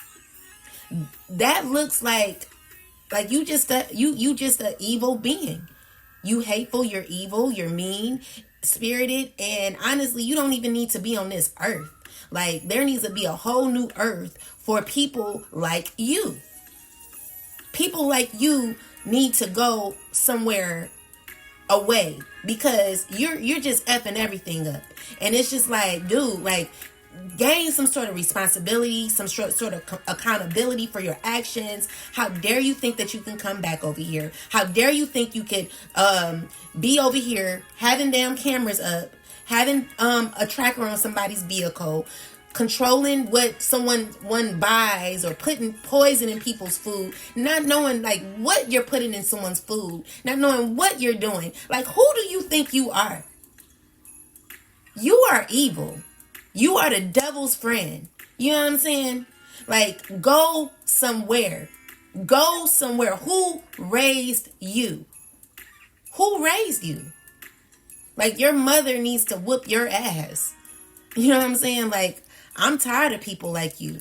That looks like you just a evil being. You hateful, you're evil, you're mean spirited, and honestly, you don't even need to be on this earth. Like, there needs to be a whole new earth for people like you. People like you need to go somewhere away, because you're just effing everything up. And it's just like, dude, like, gain some sort of responsibility, some sort of accountability for your actions. How dare you think that you can come back over here? How dare you think you could be over here having damn cameras up, having a tracker on somebody's vehicle, controlling what one buys, or putting poison in people's food, not knowing like what you're putting in someone's food, not knowing what you're doing. Like, who do you think you are? You are evil. You are the devil's friend. You know what I'm saying? Like, go somewhere. Go somewhere. Who raised you? Who raised you? Like, your mother needs to whoop your ass. You know what I'm saying? Like, I'm tired of people like you.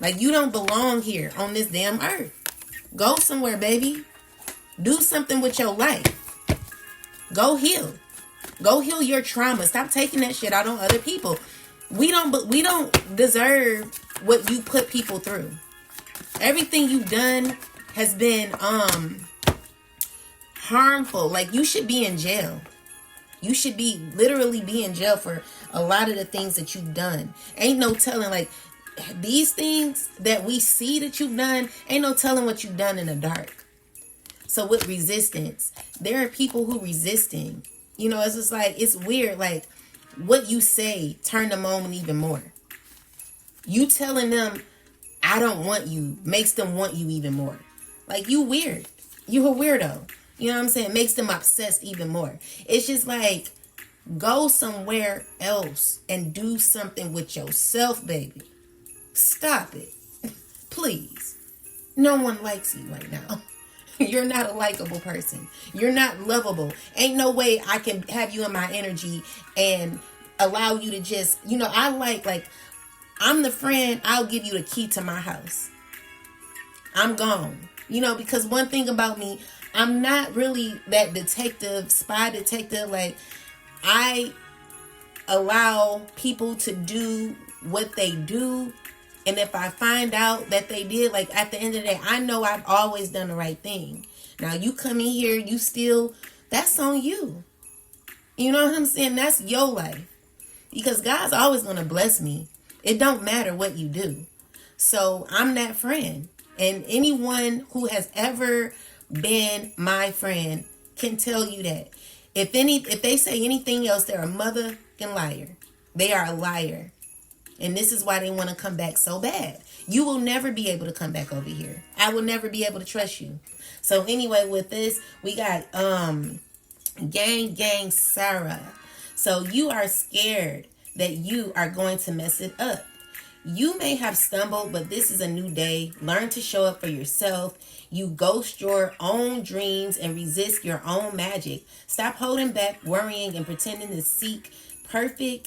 Like, you don't belong here on this damn earth. Go somewhere, baby. Do something with your life. Go heal. Go heal your trauma. Stop taking that shit out on other people. We don't deserve what you put people through. Everything you've done has been harmful. Like, you should be in jail. You should literally be in jail for a lot of the things that you've done. Ain't no telling, like, these things that we see that you've done, ain't no telling what you've done in the dark. So with resistance, there are people who resisting. It's just like, it's weird. Like, what you say turn them on even more. You telling them, I don't want you, makes them want you even more. Like, you weird. You a weirdo. You know what I'm saying? Makes them obsessed even more. It's just like, go somewhere else and do something with yourself, baby. Stop it. Please. No one likes you right now. You're not a likable person. You're not lovable. Ain't no way I can have you in my energy and allow you to just, I like, I'm the friend, I'll give you the key to my house. I'm gone. Because one thing about me, I'm not really that spy detective. Like, I allow people to do what they do. And if I find out that they did, like, at the end of the day, I know I've always done the right thing. Now, you come in here, you still, that's on you. You know what I'm saying? That's your life. Because God's always going to bless me. It don't matter what you do. So, I'm that friend. And anyone who has ever been my friend can tell you that. If they say anything else, they're a motherfucking liar. They are a liar. And this is why they want to come back so bad. You will never be able to come back over here. I will never be able to trust you. So anyway, with this, we got Gang Sarah. So you are scared that you are going to mess it up. You may have stumbled, but this is a new day. Learn to show up for yourself. You ghost your own dreams and resist your own magic. Stop holding back, worrying, and pretending to seek perfection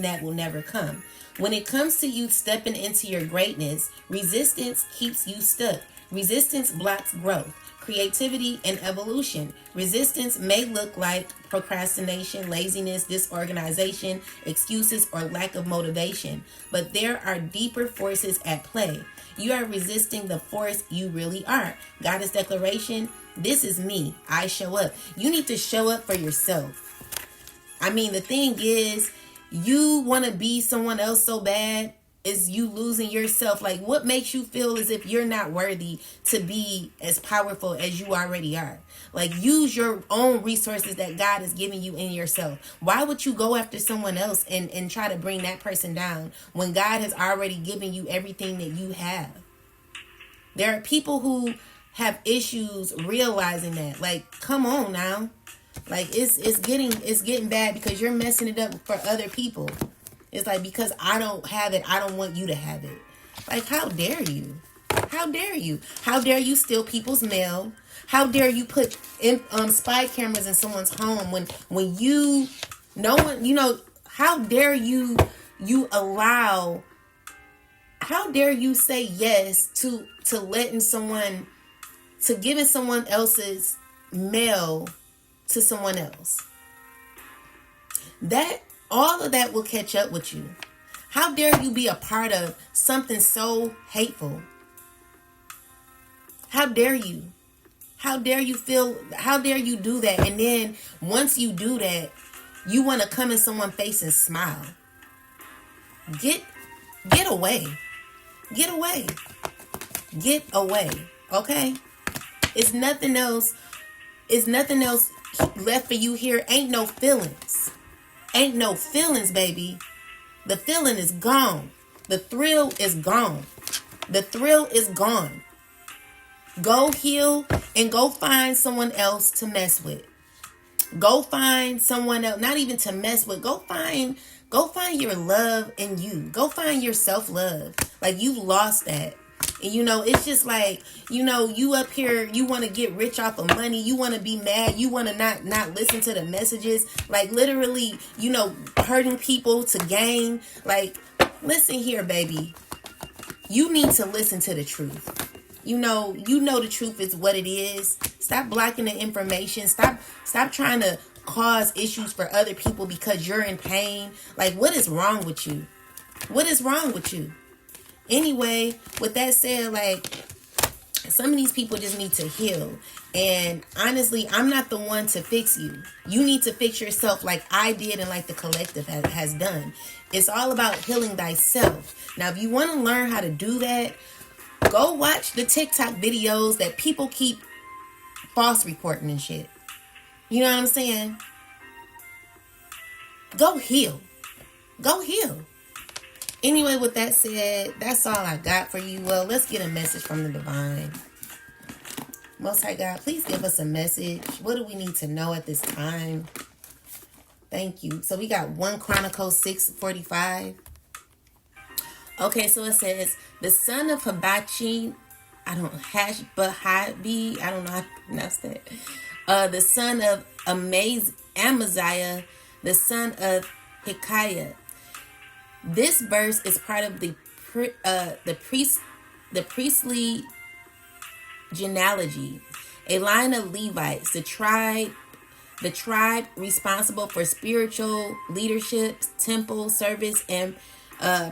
that will never come. When it comes to you stepping into your greatness, resistance keeps you stuck. Resistance blocks growth, creativity, and evolution. Resistance may look like procrastination, laziness, disorganization, excuses, or lack of motivation, but there are deeper forces at play. You are resisting the force you really are. Goddess declaration, this is me. I show up. You need to show up for yourself. I mean, the thing is, you want to be someone else so bad, is you losing yourself. Like, what makes you feel as if you're not worthy to be as powerful as you already are? Like, use your own resources that God has given you in yourself. Why would you go after someone else and try to bring that person down when God has already given you everything that you have? There are people who have issues realizing that. Like, come on now. Like, it's getting bad because you're messing it up for other people. It's like, because I don't have it, I don't want you to have it. Like, how dare you? How dare you? How dare you steal people's mail? How dare you put spy cameras in someone's home when no one, how dare you allow, how dare you say yes to letting someone, to giving someone else's mail to someone else? That, all of that will catch up with you. How dare you be a part of something so hateful? How dare you? How dare you do that? And then once you do that, you want to come in someone's face and smile. Get away. Get away. Get away. Okay? It's nothing else. It's nothing else left for you here. Ain't no feelings. Ain't no feelings, baby. The feeling is gone. The thrill is gone. The thrill is gone. Go heal and go find someone else to mess with. Go find someone else, not even to mess with. Go find your love in you. Go find your self-love. Like, you've lost that. And, it's just like, you up here, you want to get rich off of money. You want to be mad. You want to not listen to the messages. Like, literally, hurting people to gain. Like, listen here, baby. You need to listen to the truth. You know the truth is what it is. Stop blocking the information. Stop trying to cause issues for other people because you're in pain. Like, what is wrong with you? What is wrong with you? Anyway, with that said, like, some of these people just need to heal. And honestly, I'm not the one to fix you. You need to fix yourself like I did and like the collective has done. It's all about healing thyself. Now, if you want to learn how to do that, go watch the TikTok videos that people keep false reporting and shit. You know what I'm saying? Go heal. Go heal. Anyway, with that said, that's all I got for you. Well, let's get a message from the divine. Most High God, please give us a message. What do we need to know at this time? Thank you. So we got 1 Chronicles 6:45. Okay, so it says the son of Hibachi, I don't Hashbahabi, I don't know how to pronounce that. The son of Amaziah, the son of Hikayah. This verse is part of the priestly genealogy, a line of Levites, the tribe responsible for spiritual leadership, temple service, and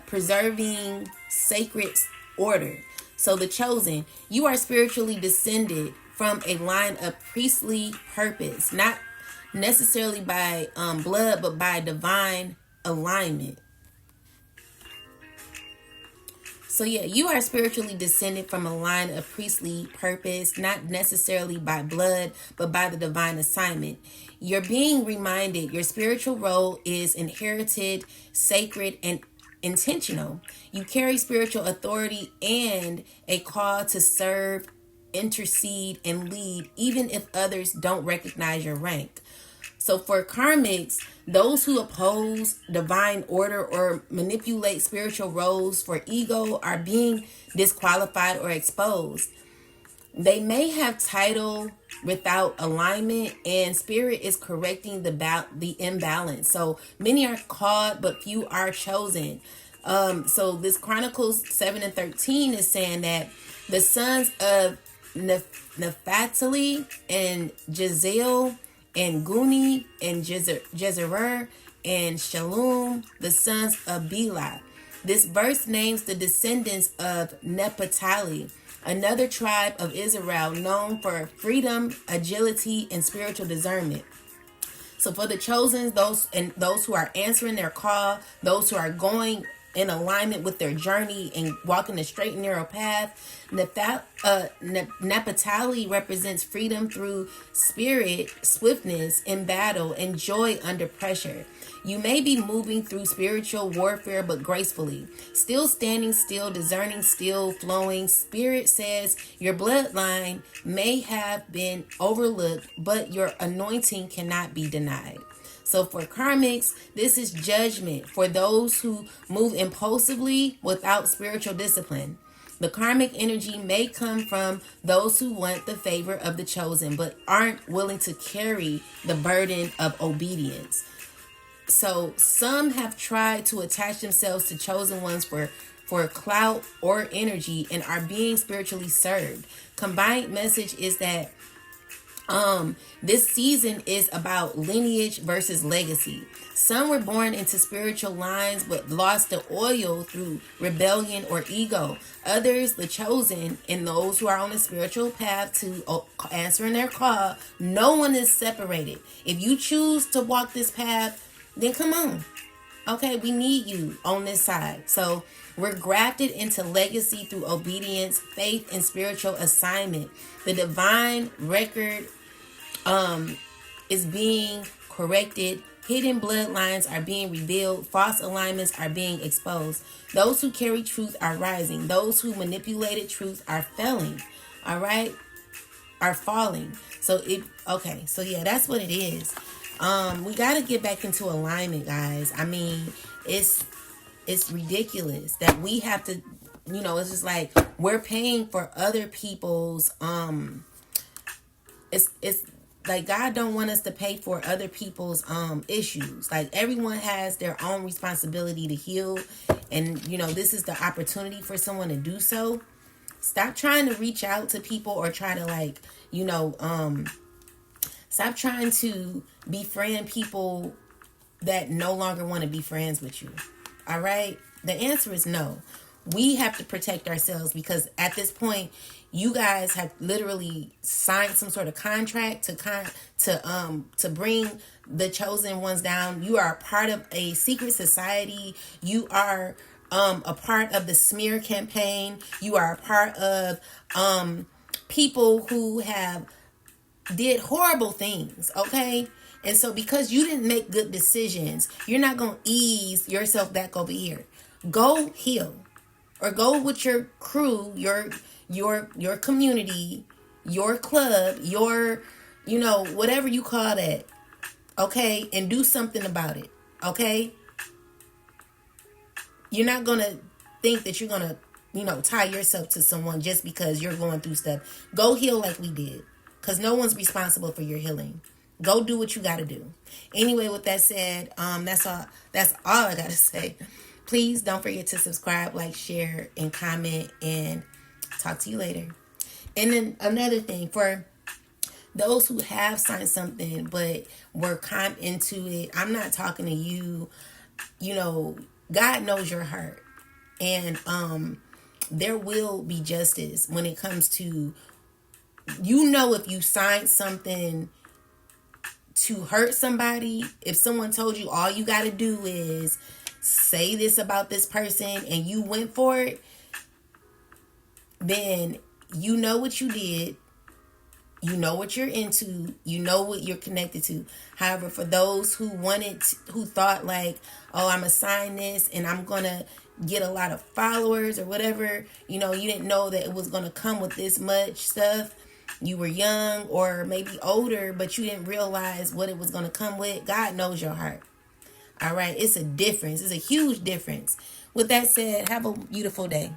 preserving sacred order. So the chosen, you are spiritually descended from a line of priestly purpose, not necessarily by blood, but by divine alignment. So yeah, you are spiritually descended from a line of priestly purpose, not necessarily by blood, but by the divine assignment. You're being reminded your spiritual role is inherited, sacred, and intentional. You carry spiritual authority and a call to serve, intercede, and lead, even if others don't recognize your rank. So for karmics, those who oppose divine order or manipulate spiritual roles for ego are being disqualified or exposed. They may have title without alignment, and spirit is correcting the imbalance. So many are called, but few are chosen. So this Chronicles 7:13 is saying that the sons of Nephtali and Jeziel and Guni and Jezerer and Shalom, the sons of Bela. This verse names the descendants of Nephtali, another tribe of Israel known for freedom, agility, and spiritual discernment. So for the chosen, those who are answering their call, those who are going in alignment with their journey and walking the straight and narrow path, Naphtali represents freedom through spirit, swiftness in battle, and joy under pressure. You may be moving through spiritual warfare, but gracefully. Still standing still, discerning still, flowing. Spirit says your bloodline may have been overlooked, but your anointing cannot be denied. So for karmics, this is judgment for those who move impulsively without spiritual discipline. The karmic energy may come from those who want the favor of the chosen, but aren't willing to carry the burden of obedience. So some have tried to attach themselves to chosen ones for clout or energy and are being spiritually served. Combined message is that this season is about lineage versus legacy. Some were born into spiritual lines but lost the oil through rebellion or ego. Others, the chosen, and those who are on a spiritual path to answering their call, no one is separated. If you choose to walk this path, then come on. Okay, we need you on this side. So we're grafted into legacy through obedience, faith, and spiritual assignment. The divine record is being corrected. Hidden bloodlines are being revealed. False alignments are being exposed. Those who carry truth are rising. Those who manipulated truth are failing. All right? Are falling. So yeah, that's what it is. We got to get back into alignment, guys. I mean, it's ridiculous that we have to, it's just like we're paying for other people's it's like God don't want us to pay for other people's issues. Like everyone has their own responsibility to heal, and this is the opportunity for someone to do so. Stop trying to reach out to people or try to stop trying to befriend people that no longer want to be friends with you. All right? The answer is no. We have to protect ourselves because at this point, you guys have literally signed some sort of contract to bring the chosen ones down. You are a part of a secret society. You are a part of the smear campaign. You are a part of people who have did horrible things, okay? And so because you didn't make good decisions, you're not going to ease yourself back over here. Go heal. Or go with your crew, your community, your club, your, whatever you call that, okay? And do something about it, okay? You're not going to think that you're gonna, tie yourself to someone just because you're going through stuff. Go heal like we did, because no one's responsible for your healing. Go do what you got to do. Anyway, with that said, that's all I got to say. Please don't forget to subscribe, like, share, and comment, and talk to you later. And then another thing, for those who have signed something but were kind into it, I'm not talking to you. God knows your heart. And there will be justice when it comes to, if you signed something to hurt somebody, if someone told you all you got to do is say this about this person and you went for it, then you know what you did. You know what you're into. You know what you're connected to. However, for those who thought like, oh, I'm going to sign this and I'm going to get a lot of followers or whatever, you didn't know that it was going to come with this much stuff. You were young or maybe older, but you didn't realize what it was going to come with. God knows your heart. All right. It's a difference. It's a huge difference. With that said, have a beautiful day.